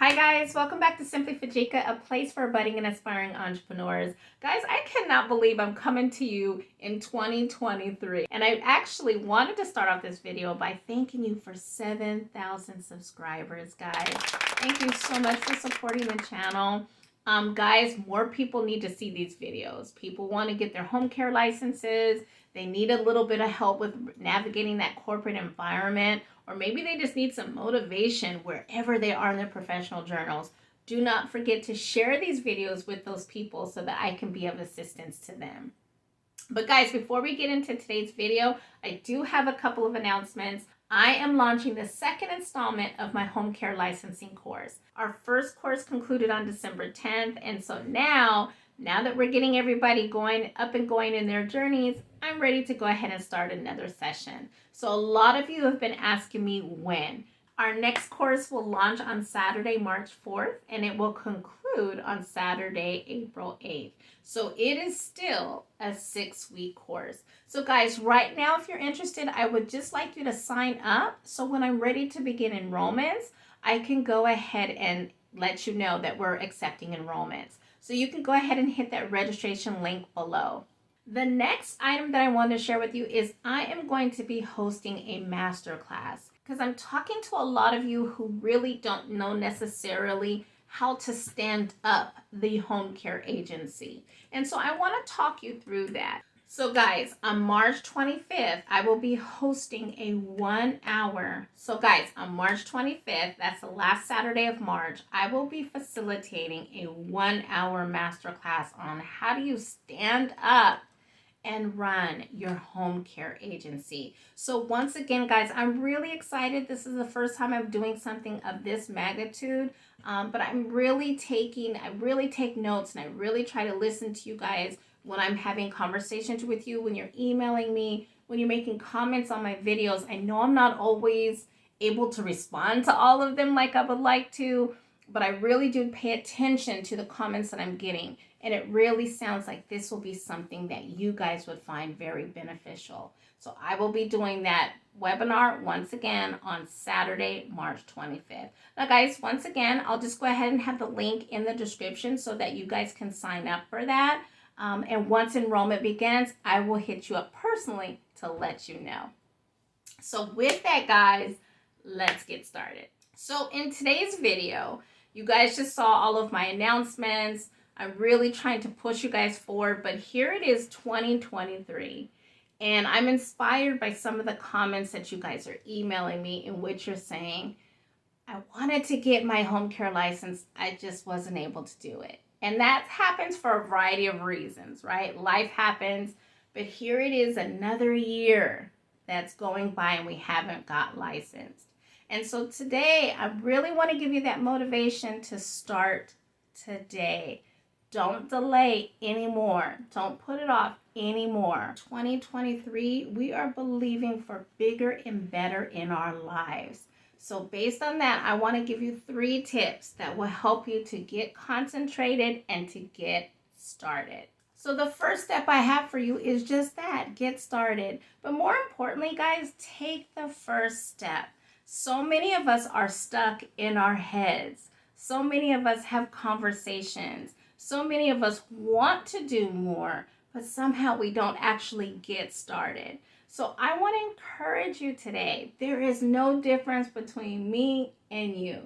Hi guys, welcome back to Simply Fajika, a place for budding and aspiring entrepreneurs. Guys, I cannot believe I'm coming to you in 2023. And I actually wanted to start off this video by thanking you for 7,000 subscribers, guys. Thank you so much for supporting the channel. Guys, more people need to see these videos. People want to get their home care licenses. They need a little bit of help with navigating that corporate environment, or maybe they just need some motivation wherever they are in their professional journals. Do not forget to share these videos with those people so that I can be of assistance to them. But guys, before we get into today's video, I do have a couple of announcements. I am launching the second installment of my home care licensing course. Our first course concluded on December 10th, and so now that we're getting everybody going up and going in their journeys, I'm ready to go ahead and start another session. So a lot of you have been asking me when. Our next course will launch on Saturday, March 4th, and it will conclude on Saturday, April 8th. So it is still a 6-week course. So guys, right now, if you're interested, I would just like you to sign up. So when I'm ready to begin enrollments, I can go ahead and let you know that we're accepting enrollments. So you can go ahead and hit that registration link below. The next item that I want to share with you is I am going to be hosting a masterclass because I'm talking to a lot of you who really don't know necessarily how to stand up the home care agency. And so I want to talk you through that. So guys, on March 25th, I will be hosting a 1 hour. So guys, on March 25th, that's the last Saturday of March, I will be facilitating a 1 hour masterclass on how do you stand up and run your home care agency. So once again, guys, I'm really excited. This is the first time I'm doing something of this magnitude, but I really take notes, and I really try to listen to you guys when I'm having conversations with you, when you're emailing me, when you're making comments on my videos. I know I'm not always able to respond to all of them like I would like to, but I really do pay attention to the comments that I'm getting. And it really sounds like this will be something that you guys would find very beneficial. So I will be doing that webinar once again on Saturday, March 25th. Now guys, once again, I'll just go ahead and have the link in the description so that you guys can sign up for that. And once enrollment begins, I will hit you up personally to let you know. So with that, guys, let's get started. So in today's video, you guys just saw all of my announcements. I'm really trying to push you guys forward, but here it is, 2023. And I'm inspired by some of the comments that you guys are emailing me, in which you're saying, I wanted to get my home care license, I just wasn't able to do it. And that happens for a variety of reasons, right? Life happens, but here it is, another year that's going by and we haven't got licensed. And so today, I really want to give you that motivation to start today. Don't delay anymore. Don't put it off anymore. 2023, we are believing for bigger and better in our lives. So based on that, I want to give you 3 tips that will help you to get concentrated and to get started. So the first step I have for you is just that, get started. But more importantly, guys, take the first step. So many of us are stuck in our heads. So many of us have conversations. So many of us want to do more, but somehow we don't actually get started. So I want to encourage you today. There is no difference between me and you.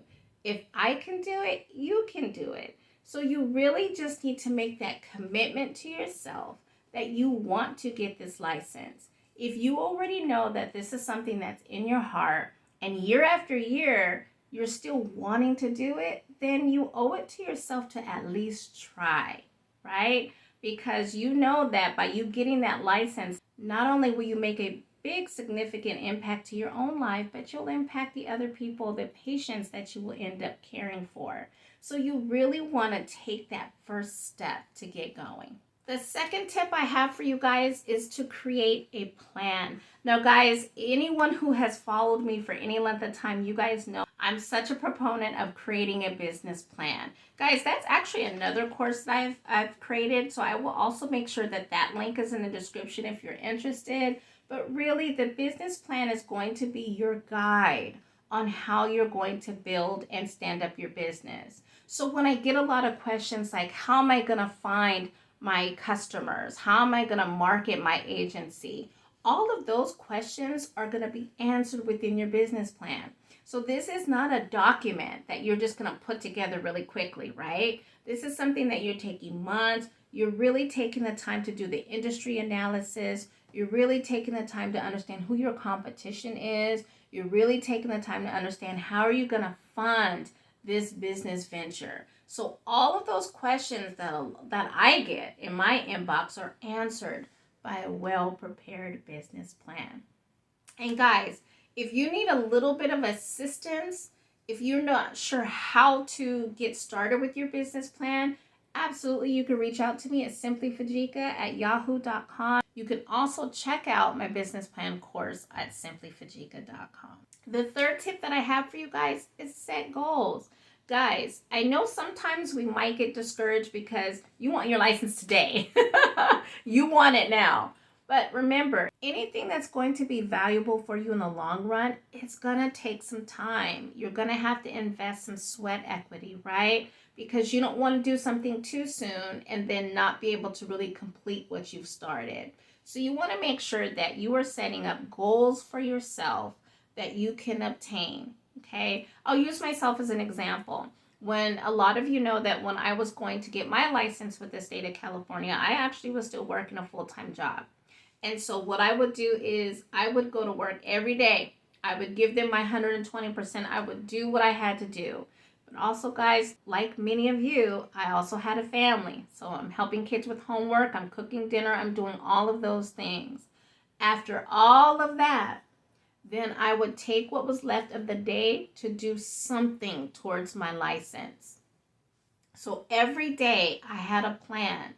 If I can do it, you can do it. So you really just need to make that commitment to yourself that you want to get this license. If you already know that this is something that's in your heart, and year after year, you're still wanting to do it, then you owe it to yourself to at least try, right? Because you know that by you getting that license, not only will you make a big significant impact to your own life, but you'll impact the other people, the patients that you will end up caring for. So you really want to take that first step to get going. The second tip I have for you guys is to create a plan. Now, guys, anyone who has followed me for any length of time, you guys know I'm such a proponent of creating a business plan. Guys, that's actually another course that I've created, so I will also make sure that that link is in the description if you're interested. But really, the business plan is going to be your guide on how you're going to build and stand up your business. So when I get a lot of questions like, how am I going to find my customers? How am I going to market my agency? All of those questions are going to be answered within your business plan. So this is not a document that you're just going to put together really quickly, right? This is something that you're taking months. You're really taking the time to do the industry analysis. You're really taking the time to understand who your competition is. You're really taking the time to understand how are you going to fund this business venture. So all of those questions that I get in my inbox are answered by a well-prepared business plan. And guys, if you need a little bit of assistance, if you're not sure how to get started with your business plan, absolutely you can reach out to me at simplyfajika@yahoo.com. You can also check out my business plan course at simplyfajika.com. The third tip that I have for you guys is set goals. Guys, I know sometimes we might get discouraged because you want your license today. You want it now. But remember, anything that's going to be valuable for you in the long run, it's going to take some time. You're going to have to invest some sweat equity, right? Because you don't want to do something too soon and then not be able to really complete what you've started. So you want to make sure that you are setting up goals for yourself that you can obtain, okay? I'll use myself as an example. When a lot of you know that when I was going to get my license with the state of California, I actually was still working a full-time job. And so what I would do is I would go to work every day. I would give them my 120%. I would do what I had to do. But also, guys, like many of you, I also had a family. So I'm helping kids with homework. I'm cooking dinner. I'm doing all of those things. After all of that, then I would take what was left of the day to do something towards my license. So every day I had a plan.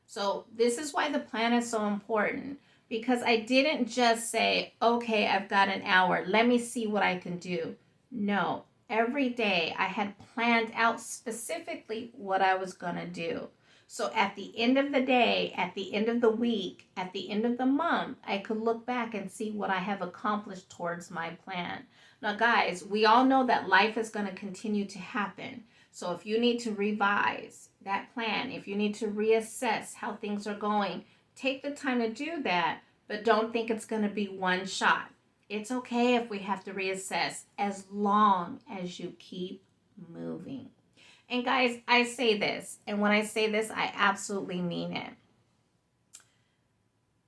So this is why the plan is so important, because I didn't just say, okay, I've got an hour, let me see what I can do. No, every day I had planned out specifically what I was going to do. So at the end of the day, at the end of the week, at the end of the month, I could look back and see what I have accomplished towards my plan. Now, guys, we all know that life is going to continue to happen. So if you need to revise that plan, if you need to reassess how things are going, take the time to do that, but don't think it's going to be one shot. It's okay if we have to reassess as long as you keep moving. And guys, I say this, and when I say this, I absolutely mean it.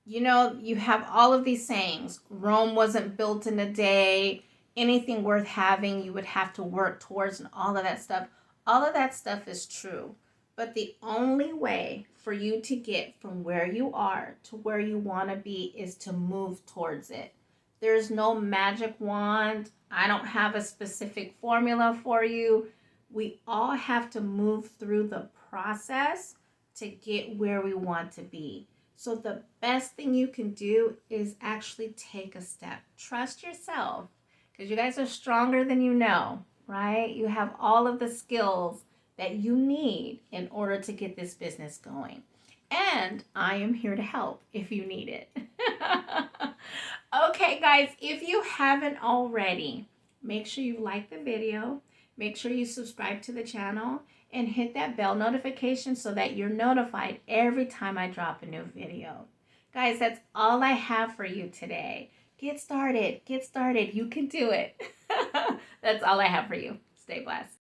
You know, you have all of these sayings. Rome wasn't built in a day. Anything worth having, you would have to work towards, and all of that stuff. All of that stuff is true. But the only way for you to get from where you are to where you want to be is to move towards it. There's no magic wand. I don't have a specific formula for you. We all have to move through the process to get where we want to be. So the best thing you can do is actually take a step. Trust yourself, because you guys are stronger than you know, right? You have all of the skills that you need in order to get this business going. And I am here to help if you need it. Okay, guys, if you haven't already, make sure you like the video. Make sure you subscribe to the channel and hit that bell notification so that you're notified every time I drop a new video. Guys, that's all I have for you today. Get started. Get started. You can do it. That's all I have for you. Stay blessed.